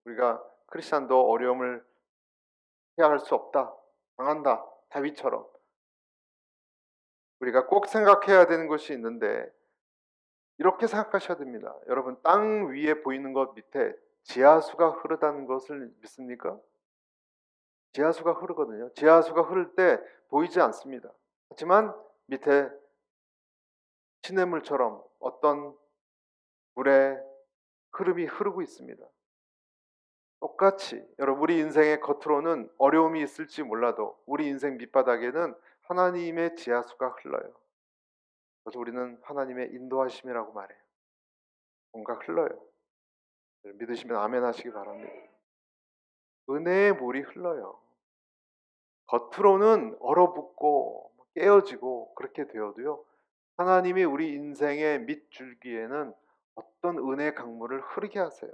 우리가 크리스천도 어려움을 피할 수 없다, 당한다, 다윗처럼 우리가 꼭 생각해야 되는 것이 있는데 이렇게 생각하셔야 됩니다. 여러분, 땅 위에 보이는 것 밑에 지하수가 흐르다는 것을 믿습니까? 지하수가 흐르거든요. 지하수가 흐를 때 보이지 않습니다. 하지만 밑에 시냇물처럼 어떤 물의 흐름이 흐르고 있습니다. 똑같이 여러분, 우리 인생의 겉으로는 어려움이 있을지 몰라도 우리 인생 밑바닥에는 하나님의 지하수가 흘러요. 그래서 우리는 하나님의 인도하심이라고 말해요. 뭔가 흘러요. 믿으시면 아멘 하시기 바랍니다. 은혜의 물이 흘러요. 겉으로는 얼어붙고 깨어지고 그렇게 되어도요, 하나님이 우리 인생의 밑줄기에는 어떤 은혜의 강물을 흐르게 하세요.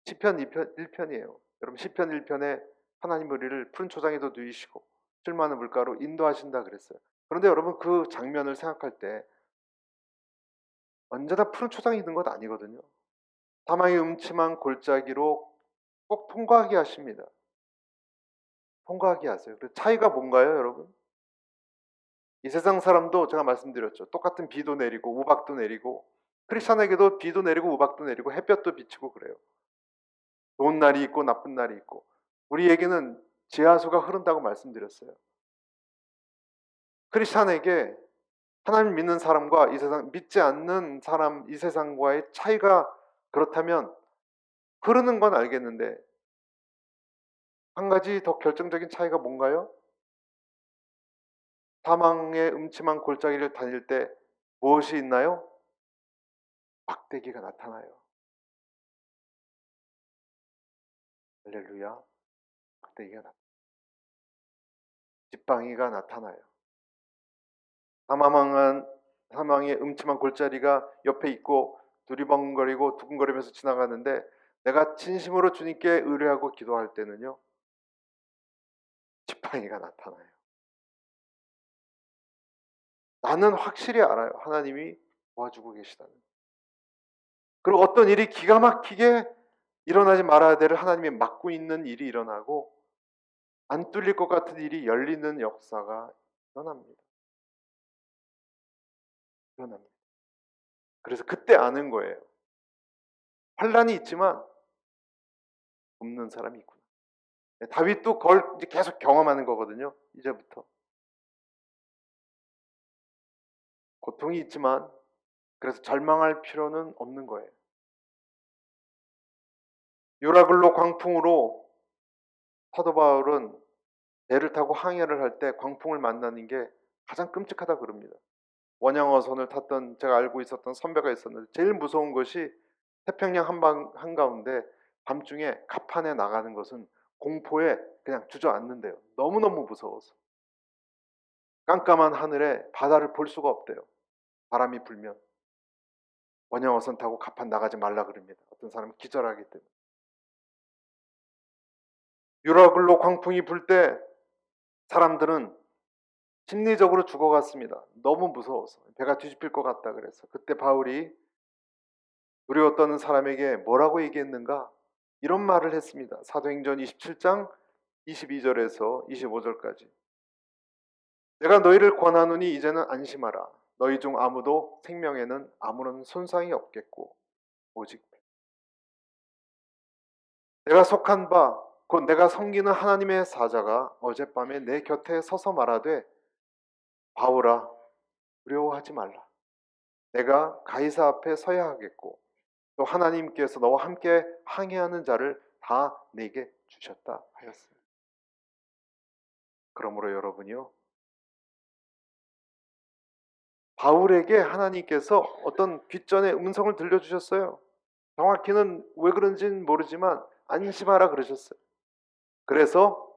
시편 1편이에요. 여러분, 시편 1편에 하나님 우리를 푸른 초장에도 누이시고 술 많은 물가로 인도하신다 그랬어요. 그런데 여러분, 그 장면을 생각할 때 언제나 푸른 초장이 있는 것 아니거든요. 사망의 음침한 골짜기로 꼭 통과하게 하십니다. 통과하게 하세요. 그 차이가 뭔가요, 여러분? 이 세상 사람도 제가 말씀드렸죠. 똑같은 비도 내리고 우박도 내리고, 크리스천에게도 비도 내리고 우박도 내리고 햇볕도 비치고 그래요. 좋은 날이 있고 나쁜 날이 있고, 우리에게는 지하수가 흐른다고 말씀드렸어요. 크리스천에게 하나님 믿는 사람과 이 세상 믿지 않는 사람, 이 세상과의 차이가 그렇다면 흐르는 건 알겠는데 한 가지 더 결정적인 차이가 뭔가요? 사망의 음침한 골짜기를 다닐 때 무엇이 있나요? 막대기가 나타나요. 할렐루야. 막대기가 나타나요. 지팡이가 나타나요. 사망의 음침한 골짜기가 옆에 있고 두리번거리고 두근거리면서 지나가는데 내가 진심으로 주님께 의뢰하고 기도할 때는요, 지팡이가 나타나요. 나는 확실히 알아요. 하나님이 도와주고 계시다는. 그리고 어떤 일이 기가 막히게 일어나지 말아야 될 하나님이 막고 있는 일이 일어나고 안 뚫릴 것 같은 일이 열리는 역사가 일어납니다. 일어납니다. 그래서 그때 아는 거예요. 환란이 있지만 돕는 사람이 있구나. 다윗도 그걸 이제 계속 경험하는 거거든요. 이제부터 고통이 있지만 그래서 절망할 필요는 없는 거예요. 유라글로 광풍으로 사도 바울은 배를 타고 항해를 할 때 광풍을 만나는 게 가장 끔찍하다 그럽니다. 원양어선을 탔던 제가 알고 있었던 선배가 있었는데 제일 무서운 것이 태평양 한가운데 밤중에 갑판에 나가는 것은 공포에 그냥 주저앉는데요. 너무너무 무서워서. 깜깜한 하늘에 바다를 볼 수가 없대요. 바람이 불면. 원양어선 타고 갑판 나가지 말라 그럽니다. 어떤 사람은 기절하기 때문에. 유라글로 광풍이 불 때 사람들은 심리적으로 죽어갔습니다. 너무 무서워서. 배가 뒤집힐 것 같다 그래서. 그때 바울이 두려워 떠는 사람에게 뭐라고 얘기했는가? 이런 말을 했습니다. 사도행전 27장 22절에서 25절까지. 내가 너희를 권하노니 이제는 안심하라. 너희 중 아무도 생명에는 아무런 손상이 없겠고 오직 내가 속한 바 곧 내가 섬기는 하나님의 사자가 어젯밤에 내 곁에 서서 말하되 바울아 두려워하지 말라. 내가 가이사 앞에 서야 하겠고 또 하나님께서 너와 함께 항해하는 자를 다 내게 주셨다 하였습니다. 그러므로 여러분이요, 바울에게 하나님께서 어떤 귓전에 음성을 들려주셨어요. 정확히는 왜 그런지는 모르지만 안심하라 그러셨어요. 그래서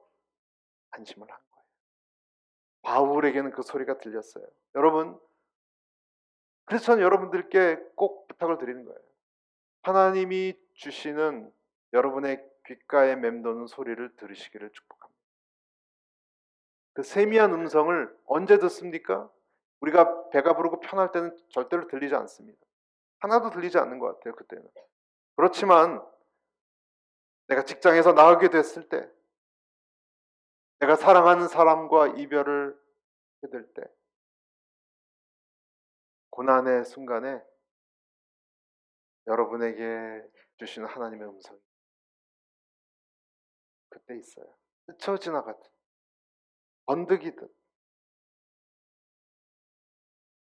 안심을 한 거예요. 바울에게는 그 소리가 들렸어요. 여러분, 그래서 저는 여러분들께 꼭 부탁을 드리는 거예요. 하나님이 주시는 여러분의 귓가에 맴도는 소리를 들으시기를 축복합니다. 그 세미한 음성을 언제 듣습니까? 우리가 배가 부르고 편할 때는 절대로 들리지 않습니다. 하나도 들리지 않는 것 같아요, 그때는. 그렇지만 내가 직장에서 나가게 됐을 때, 내가 사랑하는 사람과 이별을 하게 될 때, 고난의 순간에 여러분에게 주시는 하나님의 음성이 그때 있어요. 스쳐 지나갔듯, 번득이듯.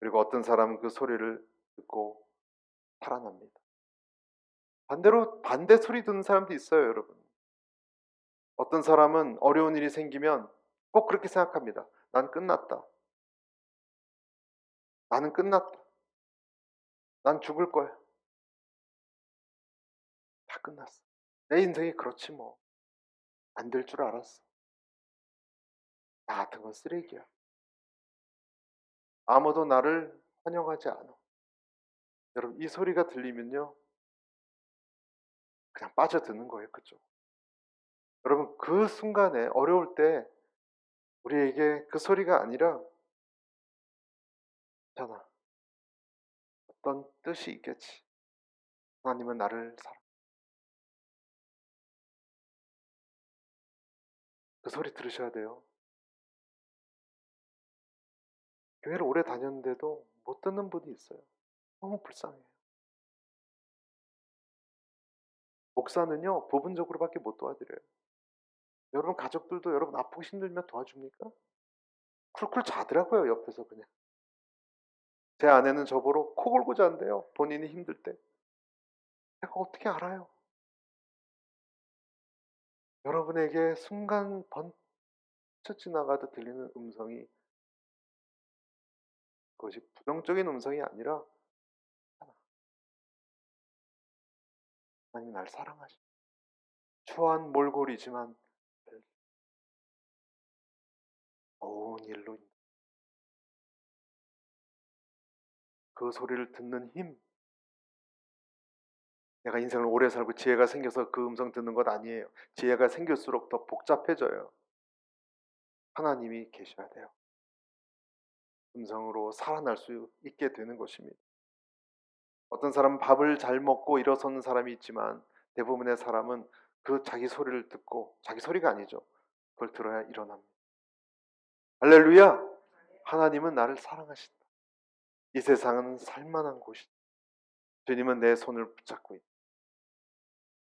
그리고 어떤 사람은 그 소리를 듣고 살아납니다. 반대로 반대 소리 듣는 사람도 있어요, 여러분. 어떤 사람은 어려운 일이 생기면 꼭 그렇게 생각합니다. 난 끝났다. 나는 끝났다. 난 죽을 거야. 다 끝났어. 내 인생이 그렇지 뭐. 안 될 줄 알았어. 나 같은 건 쓰레기야. 아무도 나를 환영하지 않아. 여러분, 이 소리가 들리면요, 그냥 빠져드는 거예요, 그쪽. 여러분, 그 순간에 어려울 때 우리에게 그 소리가 아니라, 괜찮아. 어떤 뜻이 있겠지. 하나님은 나를 사랑. 그 소리 들으셔야 돼요. 교회를 오래 다녔는데도 못 듣는 분이 있어요. 너무 불쌍해요. 목사는요, 부분적으로밖에 못 도와드려요. 여러분 가족들도 여러분 아프고 힘들면 도와줍니까? 쿨쿨 자더라고요, 옆에서 그냥. 제 아내는 저보러 코 골고 잔대요, 본인이 힘들 때. 내가 어떻게 알아요? 여러분에게 순간 번쩍 지나가듯 들리는 음성이, 그것이 부정적인 음성이 아니라 하나님 날 사랑하시. 추한 몰골이지만 좋은 일로 그 소리를 듣는 힘. 내가 인생을 오래 살고 지혜가 생겨서 그 음성 듣는 것 아니에요. 지혜가 생길수록 더 복잡해져요. 하나님이 계셔야 돼요. 음성으로 살아날 수 있게 되는 것입니다. 어떤 사람은 밥을 잘 먹고 일어서는 사람이 있지만 대부분의 사람은 그 자기 소리를 듣고, 자기 소리가 아니죠, 그걸 들어야 일어납니다. 할렐루야! 하나님은 나를 사랑하신다. 이 세상은 살만한 곳이다. 주님은 내 손을 붙잡고 있다.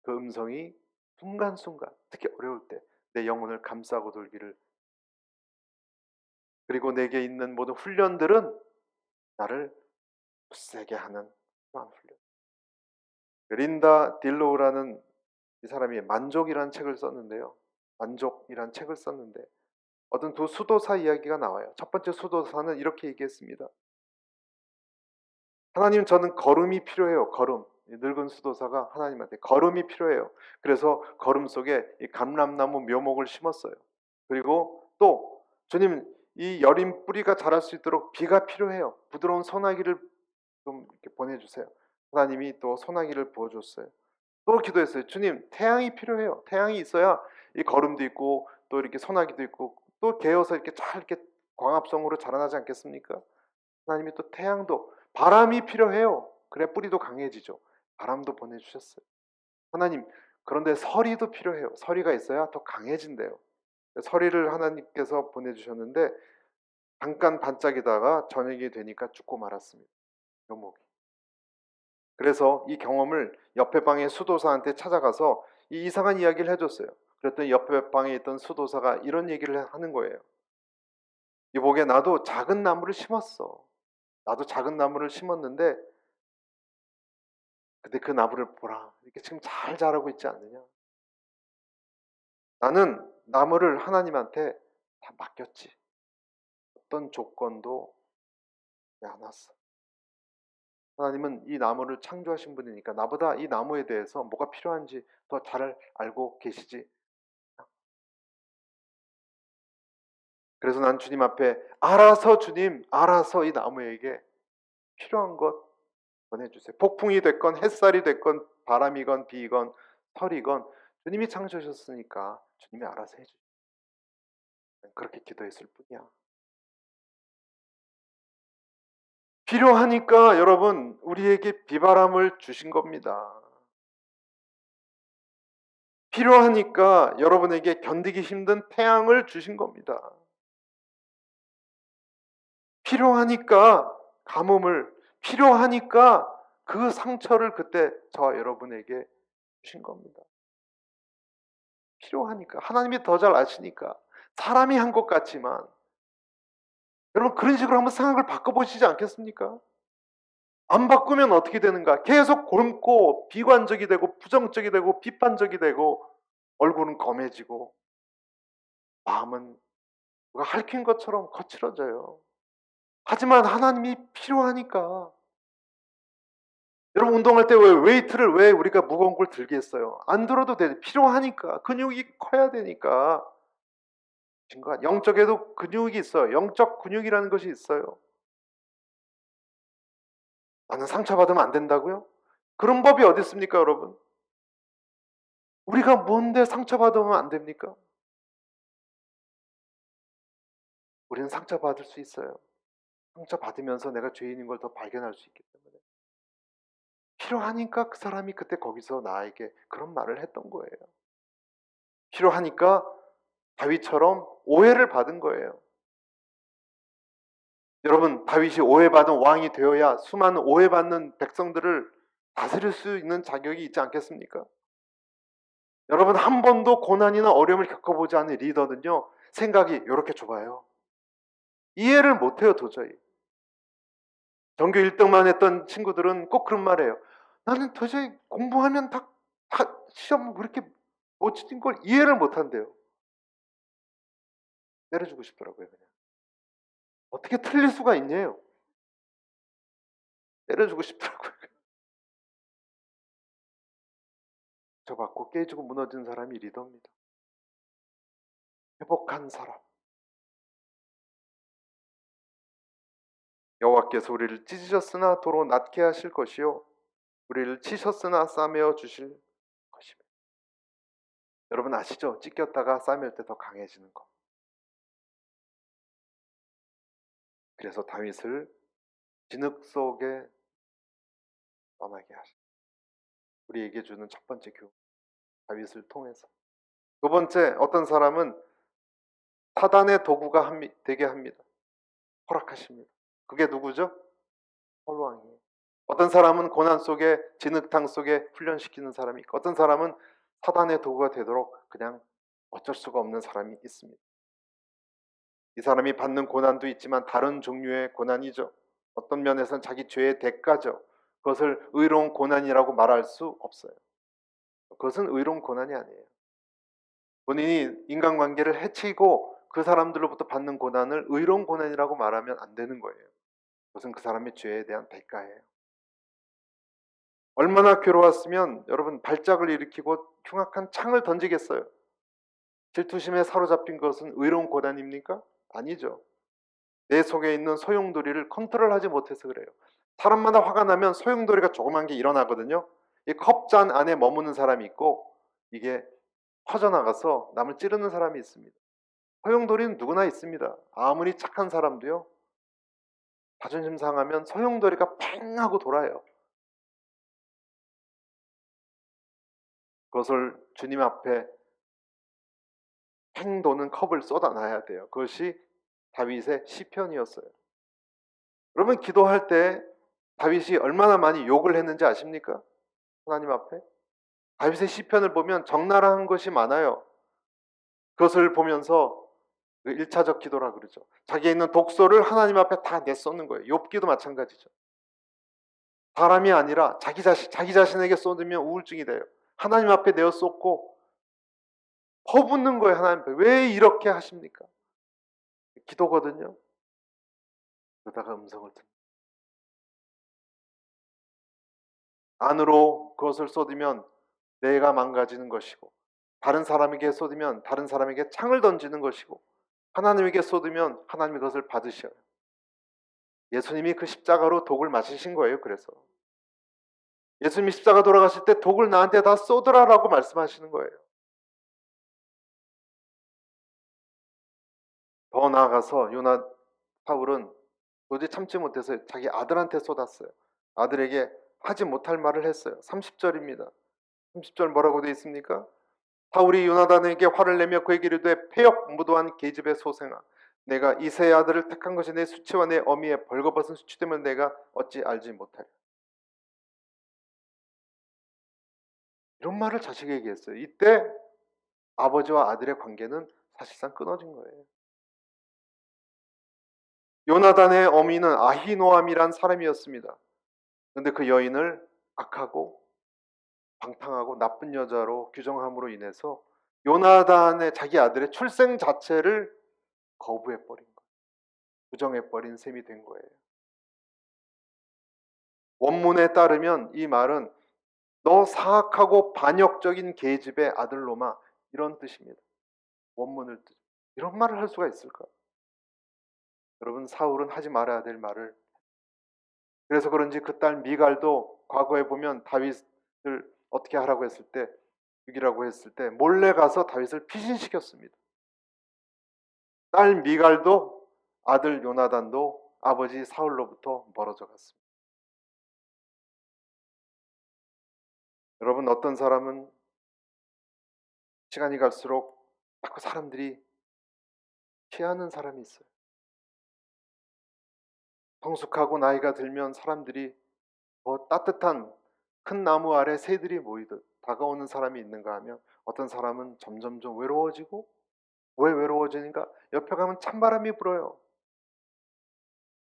그 음성이 순간순간, 특히 어려울 때 내 영혼을 감싸고 돌기를, 그리고 내게 있는 모든 훈련들은 나를 굳세게 하는 그러한 훈련. 린다 딜로우라는 이 사람이 만족이라는 책을 썼는데요. 만족이라는 책을 썼는데 어떤 두 수도사 이야기가 나와요. 첫 번째 수도사는 이렇게 얘기했습니다. 하나님, 저는 걸음이 필요해요. 걸음. 늙은 수도사가 하나님한테 걸음이 필요해요. 그래서 걸음 속에 이 감람나무 묘목을 심었어요. 그리고 또 주님, 이 여린 뿌리가 자랄 수 있도록 비가 필요해요. 부드러운 소나기를 좀 이렇게 보내주세요. 하나님이 또 소나기를 부어줬어요. 또 기도했어요. 주님, 태양이 필요해요. 태양이 있어야 이 걸음도 있고 또 이렇게 소나기도 있고 또 개어서 이렇게 잘 이렇게 광합성으로 자라나지 않겠습니까? 하나님이 또 태양도, 바람이 필요해요. 그래 뿌리도 강해지죠. 바람도 보내주셨어요. 하나님, 그런데 서리도 필요해요. 서리가 있어야 더 강해진대요. 서리를 하나님께서 보내주셨는데 잠깐 반짝이다가 저녁이 되니까 죽고 말았습니다, 묘목이. 그래서 이 경험을 옆에 방의 수도사한테 찾아가서 이 이상한 이야기를 해줬어요. 그랬더니 옆에 방에 있던 수도사가 이런 얘기를 하는 거예요. 이보게, 나도 작은 나무를 심었어. 나도 작은 나무를 심었는데 근데 그 나무를 보라, 이렇게 지금 잘 자라고 있지 않느냐. 나는 나무를 하나님한테 다 맡겼지. 어떤 조건도 안 왔어. 하나님은 이 나무를 창조하신 분이니까 나보다 이 나무에 대해서 뭐가 필요한지 더 잘 알고 계시지. 그래서 난 주님 앞에 알아서, 주님, 알아서 이 나무에게 필요한 것 보내주세요. 폭풍이 됐건 햇살이 됐건 바람이건 비건 설이건 주님이 창조하셨으니까 주님이 알아서 해주세요. 그렇게 기도했을 뿐이야. 필요하니까 여러분 우리에게 비바람을 주신 겁니다. 필요하니까 여러분에게 견디기 힘든 태양을 주신 겁니다. 필요하니까 가뭄을, 필요하니까 그 상처를 그때 저와 여러분에게 주신 겁니다. 필요하니까. 하나님이 더 잘 아시니까. 사람이 한 것 같지만 여러분 그런 식으로 한번 생각을 바꿔보시지 않겠습니까? 안 바꾸면 어떻게 되는가? 계속 곪고 비관적이 되고 부정적이 되고 비판적이 되고 얼굴은 검해지고 마음은 누가 핥힌 것처럼 거칠어져요. 하지만 하나님이 필요하니까. 여러분 운동할 때 왜 웨이트를 왜 우리가 무거운 걸 들겠어요? 안 들어도 돼. 필요하니까. 근육이 커야 되니까. 영적에도 근육이 있어요. 영적 근육이라는 것이 있어요. 나는 상처받으면 안 된다고요? 그런 법이 어디 있습니까, 여러분? 우리가 뭔데 상처받으면 안 됩니까? 우리는 상처받을 수 있어요. 상처받으면서 내가 죄인인 걸 더 발견할 수 있기 때문에. 필요하니까 그 사람이 그때 거기서 나에게 그런 말을 했던 거예요. 필요하니까 다윗처럼 오해를 받은 거예요. 여러분, 다윗이 오해받은 왕이 되어야 수많은 오해받는 백성들을 다스릴 수 있는 자격이 있지 않겠습니까? 여러분, 한 번도 고난이나 어려움을 겪어보지 않은 리더는요, 생각이 이렇게 좁아요. 이해를 못해요, 도저히. 전교 1등만 했던 친구들은 꼭 그런 말이에요. 나는 도저히 공부하면 다 시험 그렇게 못 치는 걸 이해를 못한대요. 내려주고 싶더라고요, 그냥. 어떻게 틀릴 수가 있냐요. 내려주고 싶더라고요. 저 받고 깨지고 무너진 사람이 리더입니다. 회복한 사람. 여호와께서 우리를 찢으셨으나 도로 낫게 하실 것이요 우리를 치셨으나 싸매어 주실 것입니다. 여러분 아시죠? 찢겼다가 싸맬 때 더 강해지는 거. 그래서 다윗을 진흙 속에 떠나게 하신 우리에게 주는 첫 번째 교훈. 다윗을 통해서. 두 번째, 어떤 사람은 사단의 도구가 되게 합니다. 허락하십니다. 그게 누구죠? 사울 왕이에요. 어떤 사람은 고난 속에 진흙탕 속에 훈련시키는 사람이 있고 어떤 사람은 사단의 도구가 되도록 그냥 어쩔 수가 없는 사람이 있습니다. 이 사람이 받는 고난도 있지만 다른 종류의 고난이죠. 어떤 면에서는 자기 죄의 대가죠. 그것을 의로운 고난이라고 말할 수 없어요. 그것은 의로운 고난이 아니에요. 본인이 인간관계를 해치고 그 사람들로부터 받는 고난을 의로운 고난이라고 말하면 안 되는 거예요. 그것은 그 사람의 죄에 대한 대가예요. 얼마나 괴로웠으면 여러분 발작을 일으키고 흉악한 창을 던지겠어요. 질투심에 사로잡힌 것은 의로운 고난입니까? 아니죠. 내 속에 있는 소용돌이를 컨트롤하지 못해서 그래요. 사람마다 화가 나면 소용돌이가 조그만 게 일어나거든요. 이 컵잔 안에 머무는 사람이 있고 이게 퍼져나가서 남을 찌르는 사람이 있습니다. 소용돌이는 누구나 있습니다. 아무리 착한 사람도요. 자존심 상하면 소용돌이가 팽 하고 돌아요. 그것을 주님 앞에 팽 도는 컵을 쏟아놔야 돼요. 그것이 다윗의 시편이었어요. 여러분 기도할 때 다윗이 얼마나 많이 욕을 했는지 아십니까? 하나님 앞에. 다윗의 시편을 보면 적나라한 것이 많아요. 그것을 보면서 1차적 기도라 그러죠. 자기에 있는 독소를 하나님 앞에 다 내쏟는 거예요. 욥기도 마찬가지죠. 사람이 아니라 자기 자신에게 쏟으면 우울증이 돼요. 하나님 앞에 내어 쏟고 퍼붓는 거예요. 하나님 앞에. 왜 이렇게 하십니까? 기도거든요. 그러다가 음성을 듣는 안으로 그것을 쏟으면 내가 망가지는 것이고 다른 사람에게 쏟으면 다른 사람에게 창을 던지는 것이고 하나님에게 쏟으면 하나님이 그것을 받으셔요. 예수님이 그 십자가로 독을 마시신 거예요. 그래서 예수님이 십자가 돌아가실 때 독을 나한테 다 쏟으라라고 말씀하시는 거예요. 더 나아가서 사울은 도저히 참지 못해서 자기 아들한테 쏟았어요. 아들에게 하지 못할 말을 했어요. 30절입니다. 30절 뭐라고 되어 있습니까? 사울이 요나단에게 화를 내며 그에게 이르되 패역 무도한 계집의 소생아, 내가 이새의 아들을 택한 것이 내 수치와 내 어미의 벌거벗은 수치됨을 내가 어찌 알지 못하랴. 이런 말을 자식에게 했어요. 이때 아버지와 아들의 관계는 사실상 끊어진 거예요. 요나단의 어미는 아히노암이란 사람이었습니다. 그런데 그 여인을 악하고 방탕하고 나쁜 여자로 규정함으로 인해서 요나단의 자기 아들의 출생 자체를 거부해버린 거예요. 부정해버린 셈이 된 거예요. 원문에 따르면 이 말은 너 사악하고 반역적인 계집의 아들놈아, 이런 뜻입니다. 원문을 뜻. 이런 말을 할 수가 있을까? 여러분, 사울은 하지 말아야 될 말을, 그래서 그런지 그 딸 미갈도 과거에 보면 다윗을 어떻게 하라고 했을 때, 죽이라고 했을 때 몰래 가서 다윗을 피신시켰습니다. 딸 미갈도 아들 요나단도 아버지 사울로부터 멀어져 갔습니다. 여러분, 어떤 사람은 시간이 갈수록 자꾸 사람들이 피하는 사람이 있어요. 성숙하고 나이가 들면 사람들이 더 따뜻한 큰 나무 아래 새들이 모이듯 다가오는 사람이 있는가 하면, 어떤 사람은 점점점 외로워지고, 왜 외로워지는가? 옆에 가면 찬바람이 불어요.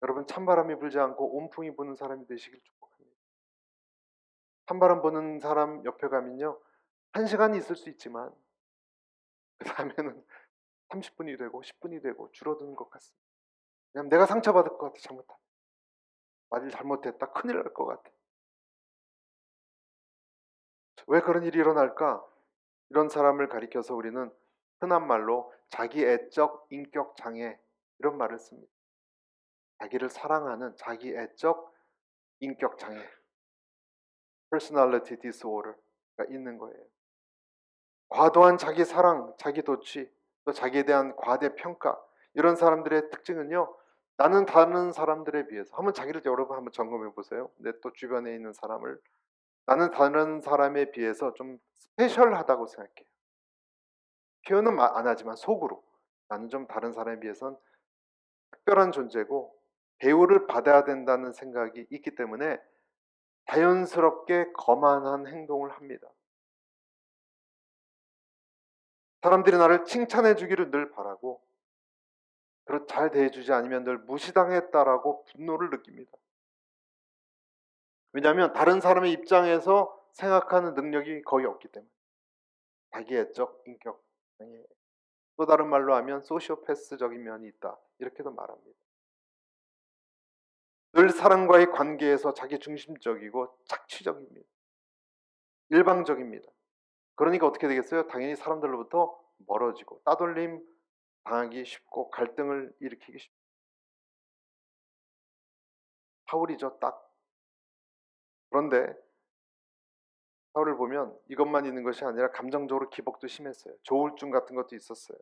여러분, 찬바람이 불지 않고 온풍이 부는 사람이 되시길 축복합니다. 찬바람 부는 사람 옆에 가면요, 1시간이 있을 수 있지만 그 다음에는 30분이 되고 10분이 되고 줄어드는 것 같습니다. 왜냐하면 내가 상처받을 것 같아. 잘못하면 말 잘못했다 큰일 날 것 같아. 왜 그런 일이 일어날까? 이런 사람을 가리켜서 우리는 흔한 말로 자기애적 인격 장애, 이런 말을 씁니다. 자기를 사랑하는 자기애적 인격 장애, personality disorder가 있는 거예요. 과도한 자기 사랑, 자기 도취, 또 자기에 대한 과대 평가, 이런 사람들의 특징은요, 나는 다른 사람들에 비해서, 한번 자기를 여러분 한번 점검해 보세요. 내 또 주변에 있는 사람을, 나는 다른 사람에 비해서 좀 스페셜하다고 생각해요. 표현은 안 하지만 속으로 나는 좀 다른 사람에 비해서는 특별한 존재고 대우를 받아야 된다는 생각이 있기 때문에 자연스럽게 거만한 행동을 합니다. 사람들이 나를 칭찬해 주기를 늘 바라고, 잘 대해주지 않으면 늘 무시당했다라고 분노를 느낍니다. 왜냐하면 다른 사람의 입장에서 생각하는 능력이 거의 없기 때문에. 자기애적 인격, 또 다른 말로 하면 소시오패스적인 면이 있다, 이렇게도 말합니다. 늘 사람과의 관계에서 자기 중심적이고 착취적입니다. 일방적입니다. 그러니까 어떻게 되겠어요? 당연히 사람들로부터 멀어지고 따돌림 당하기 쉽고 갈등을 일으키기 쉽습니다. 사울이죠, 딱. 그런데 사울을 보면 이것만 있는 것이 아니라 감정적으로 기복도 심했어요. 조울증 같은 것도 있었어요.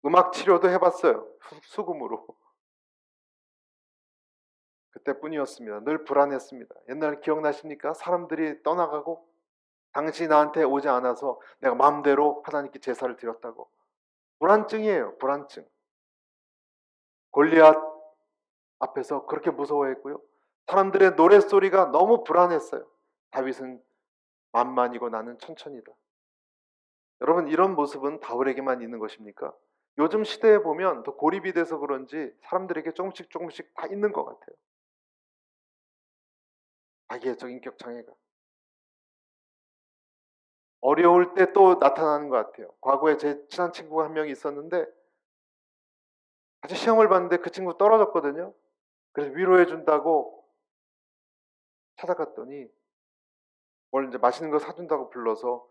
음악 치료도 해봤어요. 수금으로. 그때뿐이었습니다. 늘 불안했습니다. 옛날 기억나십니까? 사람들이 떠나가고 당신이 나한테 오지 않아서 내가 마음대로 하나님께 제사를 드렸다고. 불안증이에요. 불안증. 골리앗 앞에서 그렇게 무서워했고요. 사람들의 노랫소리가 너무 불안했어요. 다윗은 만만이고 나는 천천히다. 여러분, 이런 모습은 다윗에게만 있는 것입니까? 요즘 시대에 보면 더 고립이 돼서 그런지 사람들에게 조금씩 조금씩 다 있는 것 같아요. 자기애적 인격 장애가. 어려울 때 또 나타나는 것 같아요. 과거에 제 친한 친구가 한 명이 있었는데 같이 시험을 봤는데 그 친구 떨어졌거든요. 그래서 위로해 준다고 찾아갔더니 뭘 이제 맛있는 거 사준다고 불러서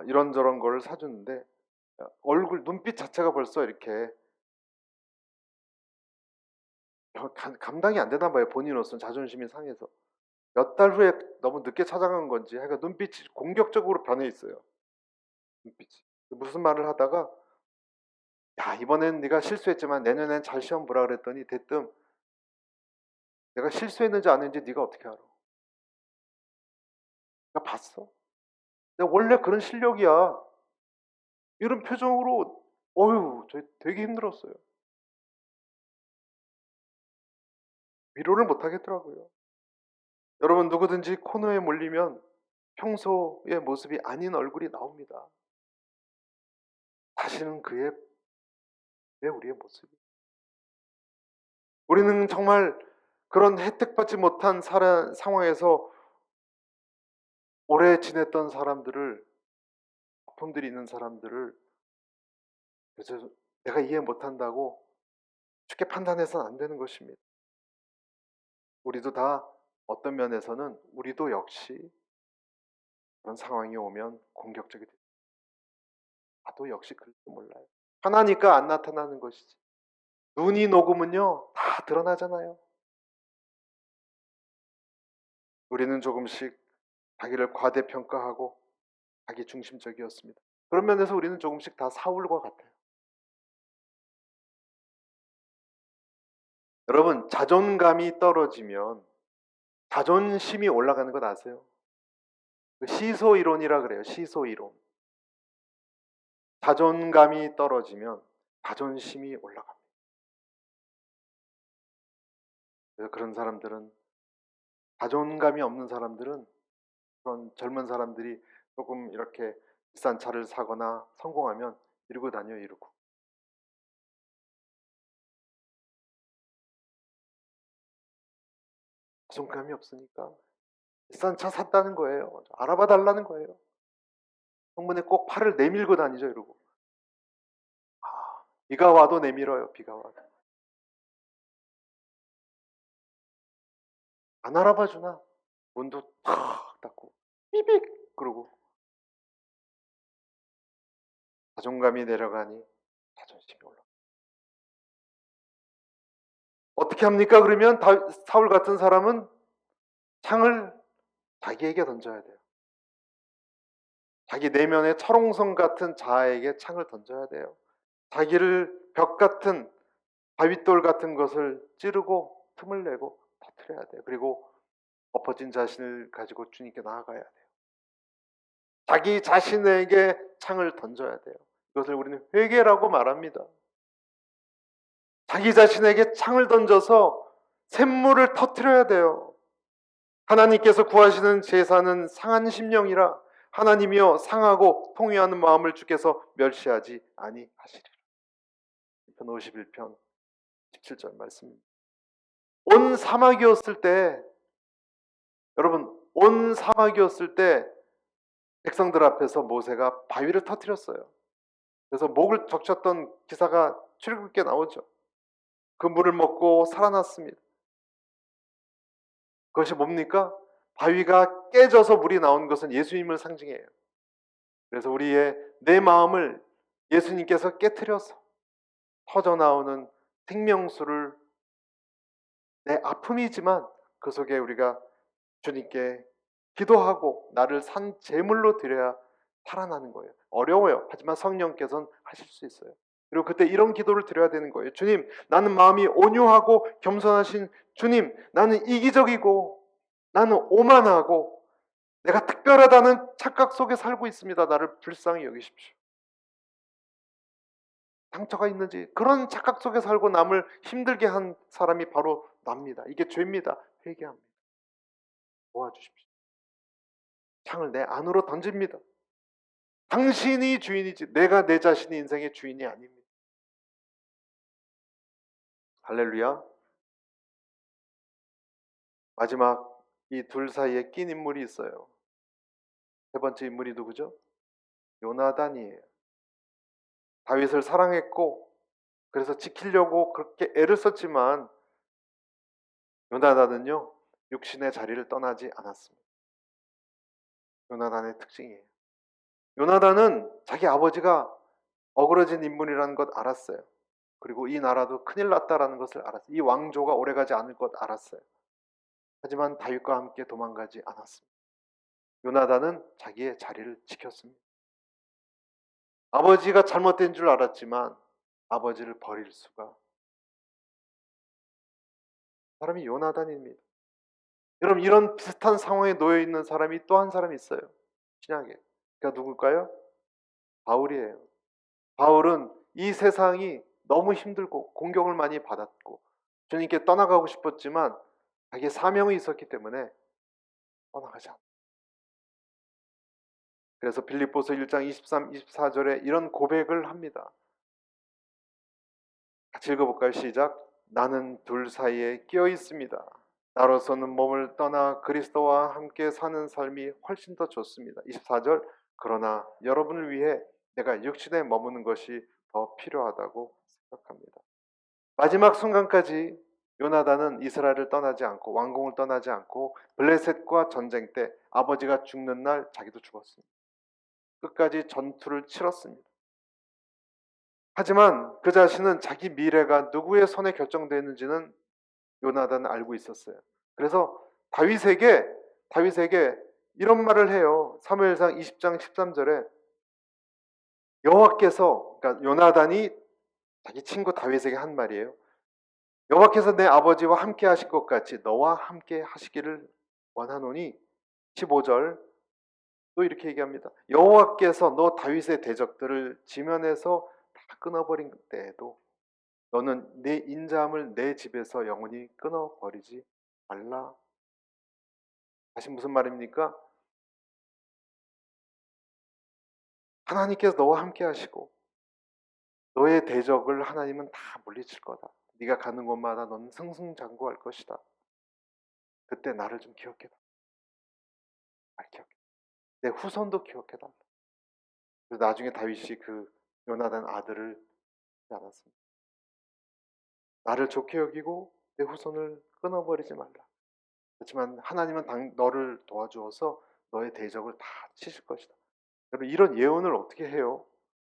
이런저런 걸 사주는데, 얼굴 눈빛 자체가 벌써 이렇게 감당이 안 되나 봐요. 본인으로서는 자존심이 상해서. 몇 달 후에 너무 늦게 찾아간 건지 하여간 눈빛이 공격적으로 변해 있어요. 눈빛이. 무슨 말을 하다가 야, 이번엔 네가 실수했지만 내년엔 잘 시험 보라 그랬더니 대뜸 내가 실수했는지 아닌지 네가 어떻게 알아? 내가 봤어. 내가 원래 그런 실력이야. 이런 표정으로 어휴 저 되게 힘들었어요. 위로를 못 하겠더라고요. 여러분 누구든지 코너에 몰리면 평소의 모습이 아닌 얼굴이 나옵니다. 다시는 그의 왜 우리의 모습이. 우리는 정말 그런 혜택받지 못한 상황에서 오래 지냈던 사람들을 아픔들이 있는 사람들을 그래서 내가 이해 못한다고 쉽게 판단해서는 안 되는 것입니다. 우리도 다 어떤 면에서는 우리도 역시 그런 상황이 오면 공격적이 됩니다. 나도 역시 그럴지 몰라요. 하나니까 안 나타나는 것이지. 눈이 녹으면요 다 드러나잖아요. 우리는 조금씩 자기를 과대평가하고 자기 중심적이었습니다. 그런 면에서 우리는 조금씩 다 사울과 같아요. 여러분 자존감이 떨어지면 자존심이 올라가는 것 아세요? 시소이론이라 그래요. 시소이론. 자존감이 떨어지면 자존심이 올라갑니다. 그래서 그런 사람들은 자존감이 없는 사람들은 그런 젊은 사람들이 조금 이렇게 비싼 차를 사거나 성공하면 이러고 다녀 이러고. 자존감이 없으니까 비싼 차 샀다는 거예요. 알아봐 달라는 거예요. 성문에 꼭 팔을 내밀고 다니죠 이러고. 비가 와도 내밀어요. 비가 와도. 안 알아봐 주나? 문도 탁 닫고 삐빅 그러고. 자존감이 내려가니 자존심이 올라. 어떻게 합니까? 그러면 사울 같은 사람은 창을 자기에게 던져야 돼요. 자기 내면의 철옹성 같은 자아에게 창을 던져야 돼요. 자기를 벽 같은 바윗돌 같은 것을 찌르고 틈을 내고 터뜨려야 돼요. 그리고 엎어진 자신을 가지고 주님께 나아가야 돼요. 자기 자신에게 창을 던져야 돼요. 이것을 우리는 회개라고 말합니다. 자기 자신에게 창을 던져서 샘물을 터뜨려야 돼요. 하나님께서 구하시는 제사는 상한 심령이라 하나님이여 상하고 통회하는 마음을 주께서 멸시하지 아니하시리라. 51편 17절 말씀입니다. 온 사막이었을 때 여러분 온 사막이었을 때 백성들 앞에서 모세가 바위를 터뜨렸어요. 그래서 목을 적셨던 기사가 출애굽기에 나오죠. 그 물을 먹고 살아났습니다. 그것이 뭡니까? 바위가 깨져서 물이 나온 것은 예수님을 상징해요. 그래서 우리의 내 마음을 예수님께서 깨트려서 터져나오는 생명수를 내 아픔이지만 그 속에 우리가 주님께 기도하고 나를 산 제물로 드려야 살아나는 거예요. 어려워요. 하지만 성령께서는 하실 수 있어요. 그리고 그때 이런 기도를 드려야 되는 거예요. 주님, 나는 마음이 온유하고 겸손하신 주님, 나는 이기적이고 나는 오만하고 내가 특별하다는 착각 속에 살고 있습니다. 나를 불쌍히 여기십시오. 상처가 있는지 그런 착각 속에 살고 남을 힘들게 한 사람이 바로 납니다. 이게 죄입니다. 회개합니다. 도와주십시오. 창을 내 안으로 던집니다. 당신이 주인이지 내가 내 자신의 인생의 주인이 아닙니다. 할렐루야. 마지막 이 둘 사이에 낀 인물이 있어요. 세 번째 인물이 누구죠? 요나단이에요. 다윗을 사랑했고 그래서 지키려고 그렇게 애를 썼지만 요나단은요 육신의 자리를 떠나지 않았습니다. 요나단의 특징이에요. 요나단은 자기 아버지가 어그러진 인물이라는 것 알았어요. 그리고 이 나라도 큰일 났다라는 것을 알았어요. 이 왕조가 오래가지 않을 것 알았어요. 하지만 다윗과 함께 도망가지 않았습니다. 요나단은 자기의 자리를 지켰습니다. 아버지가 잘못된 줄 알았지만 아버지를 버릴 수가 사람이 요나단입니다. 여러분 이런 비슷한 상황에 놓여 있는 사람이 또 한 사람이 있어요. 신약에. 그가 누굴까요? 바울이에요. 바울은 이 세상이 너무 힘들고 공격을 많이 받았고 주님께 떠나가고 싶었지만 자기의 사명이 있었기 때문에 떠나가지 않았어요. 그래서 빌립보서 1장 23, 24절에 이런 고백을 합니다. 같이 읽어볼까요? 시작. 나는 둘 사이에 끼어 있습니다. 나로서는 몸을 떠나 그리스도와 함께 사는 삶이 훨씬 더 좋습니다. 24절. 그러나 여러분을 위해 내가 육신에 머무는 것이 더 필요하다고 생각합니다. 마지막 순간까지 요나단은 이스라엘을 떠나지 않고 왕궁을 떠나지 않고 블레셋과 전쟁 때 아버지가 죽는 날 자기도 죽었습니다. 끝까지 전투를 치렀습니다. 하지만 그 자신은 자기 미래가 누구의 손에 결정되는지는 요나단은 알고 있었어요. 그래서 다윗에게 이런 말을 해요. 사무엘상 20장 13절에 여호와께서, 그러니까 요나단이 자기 친구 다윗에게 한 말이에요. 여호와께서 내 아버지와 함께 하실 것 같이 너와 함께 하시기를 원하노니 15절 또 이렇게 얘기합니다. 여호와께서 너 다윗의 대적들을 지면에서 다 끊어버린 때에도 너는 내 인자함을 내 집에서 영원히 끊어버리지 말라. 다시 무슨 말입니까? 하나님께서 너와 함께 하시고 너의 대적을 하나님은 다 물리칠 거다. 네가 가는 곳마다 너는 승승장구할 것이다. 그때 나를 좀 기억해라. 날 기억해. 내 후손도 기억해달라. 그래서 나중에 다윗이 그 요나단 아들을 하지 않았습니다. 나를 좋게 여기고 내 후손을 끊어버리지 말라. 그렇지만 하나님은 너를 도와주어서 너의 대적을 다 치실 것이다. 여러분 이런 예언을 어떻게 해요?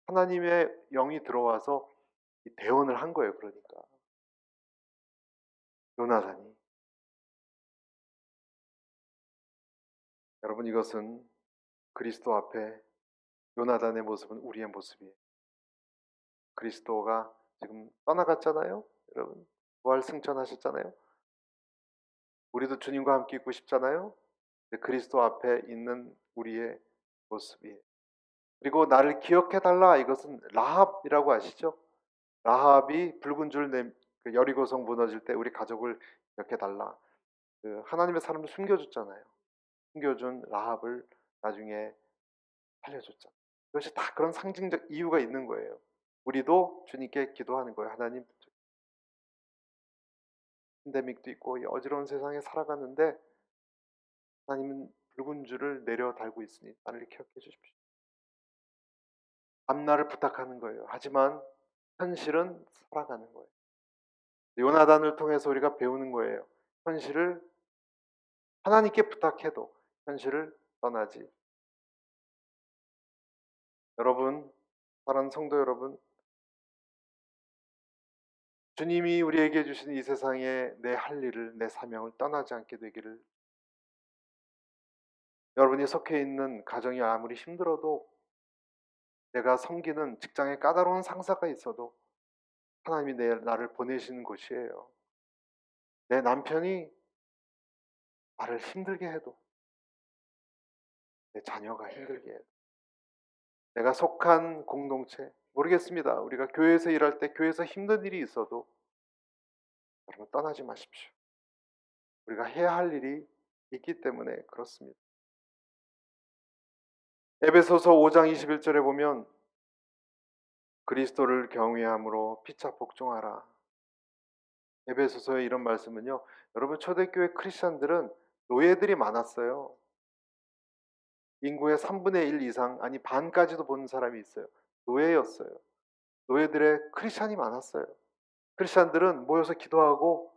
하나님의 영이 들어와서 대언을 한 거예요. 그러니까 요나단이. 여러분 이것은 그리스도 앞에 요나단의 모습은 우리의 모습이에요. 그리스도가 지금 떠나갔잖아요. 여러분 부활 승천하셨잖아요. 우리도 주님과 함께 있고 싶잖아요. 그리스도 앞에 있는 우리의 모습이에요. 그리고 나를 기억해달라. 이것은 라합이라고 아시죠? 라합이 붉은 줄 그 여리고성 무너질 때 우리 가족을 기억해달라. 그 하나님의 사람을 숨겨줬잖아요. 숨겨준 라합을 나중에 살려줬잖아요. 이것이 다 그런 상징적 이유가 있는 거예요. 우리도 주님께 기도하는 거예요. 하나님, 팬데믹도 있고 이 어지러운 세상에 살아가는데 하나님은 붉은 줄을 내려 달고 있으니 나를 기억해 주십시오. 앞날을 부탁하는 거예요. 하지만 현실은 살아가는 거예요. 요나단을 통해서 우리가 배우는 거예요. 현실을 하나님께 부탁해도 현실을 떠나지. 여러분, 사랑하는 성도 여러분, 주님이 우리에게 주신 이 세상에 내 할 일을, 내 사명을 떠나지 않게 되기를. 여러분이 속해 있는 가정이 아무리 힘들어도 내가 섬기는 직장에 까다로운 상사가 있어도 하나님이 나를 보내시는 곳이에요. 내 남편이 나를 힘들게 해도 내 자녀가 힘들게 해도 내가 속한 공동체 모르겠습니다. 우리가 교회에서 일할 때 교회에서 힘든 일이 있어도 여러분 떠나지 마십시오. 우리가 해야 할 일이 있기 때문에 그렇습니다. 에베소서 5장 21절에 보면 그리스도를 경외함으로 피차 복종하라. 에베소서의 이런 말씀은요. 여러분 초대교회 크리스천들은 노예들이 많았어요. 인구의 3분의 1 이상 아니 반까지도 보는 사람이 있어요. 노예였어요. 노예들의 크리스천이 많았어요. 크리스천들은 모여서 기도하고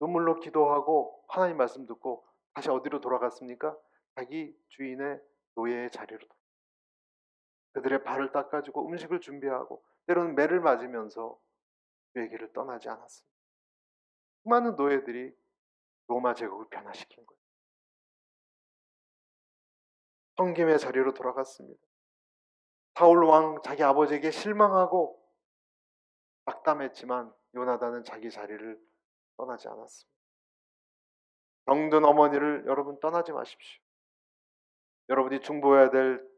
눈물로 기도하고 하나님 말씀 듣고 다시 어디로 돌아갔습니까? 자기 주인의 노예의 자리로. 그들의 발을 닦아주고 음식을 준비하고 때로는 매를 맞으면서 그의 길을 떠나지 않았습니다. 수많은 노예들이 로마 제국을 변화시킨 거예요. 섬김의 자리로 돌아갔습니다. 사울 왕 자기 아버지에게 실망하고 낙담했지만 요나단은 자기 자리를 떠나지 않았습니다. 병든 어머니를 여러분 떠나지 마십시오. 여러분이 중보해야 될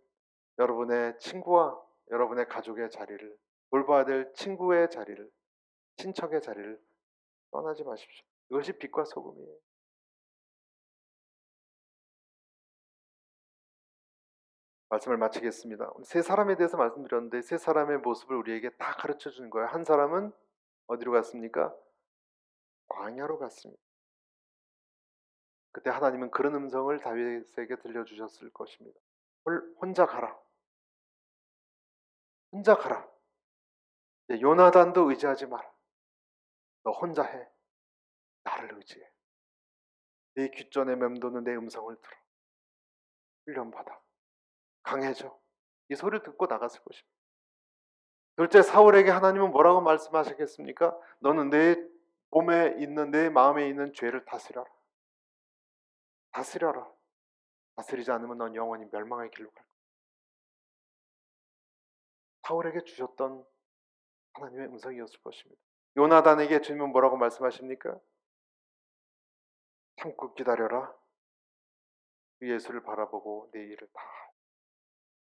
여러분의 친구와 여러분의 가족의 자리를, 돌봐야 될 친구의 자리를, 친척의 자리를 떠나지 마십시오. 이것이 빛과 소금이에요. 말씀을 마치겠습니다. 세 사람에 대해서 말씀드렸는데 세 사람의 모습을 우리에게 다 가르쳐 주는 거예요. 한 사람은 어디로 갔습니까? 광야로 갔습니다. 그때 하나님은 그런 음성을 다윗에게 들려주셨을 것입니다. 혼자 가라. 혼자 가라. 요나단도 의지하지 마라. 너 혼자 해. 나를 의지해. 네 귓전에 맴도는 내 음성을 들어. 훈련받아. 강해져. 이 소리를 듣고 나갔을 것입니다. 둘째 사울에게 하나님은 뭐라고 말씀하시겠습니까? 너는 내 몸에 있는 내 마음에 있는 죄를 다스려라. 다스려라. 다스리지 않으면 넌 영원히 멸망의 길로 갈 거야. 사울에게 주셨던 하나님의 음성이었을 것입니다. 요나단에게 주님은 뭐라고 말씀하십니까? 참고 기다려라. 그 예수를 바라보고 내 일을 다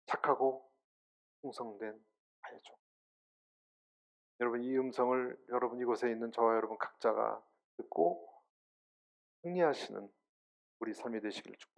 착하고 충성된 아이죠. 여러분 이 음성을 여러분 이곳에 있는 저와 여러분 각자가 듣고 승리하시는 우리 삶이 되시길 축복합니다.